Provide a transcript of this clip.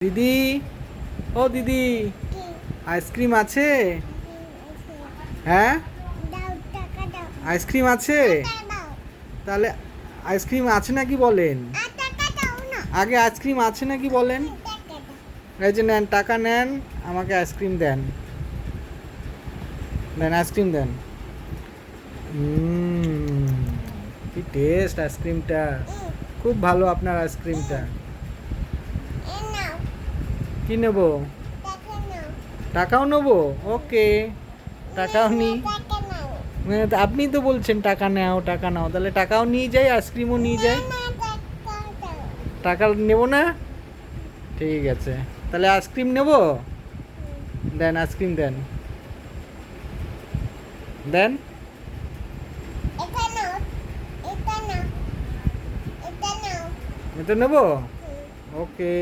দিদি, ও দিদি, আইসক্রিম আছে? হ্যাঁ, আইসক্রিম আছে? তাহলে আইসক্রিম আছে নাকি বলেন? আগে আইসক্রিম আছে নাকি বলেন? এই যে নেন, টাকা নেন, আমাকে আইসক্রিম দেন। দেন আইসক্রিম দেন। কি টেস্ট আইসক্রিমটা, খুব ভালো আপনার আইসক্রিমটা। কি নেব? টাকাও নেবো, ওকে। টাকাও নিই। আপনি তো বলছেন টাকা নাও, টাকা নাও, তাহলে টাকাও নিয়ে যাই, আইসক্রিমও নিয়ে যাই। টাকা নেব না? ঠিক আছে, তাহলে আইসক্রিম নেব। দেন আইসক্রিম দেন, দেন। এটা নেব, ওকে।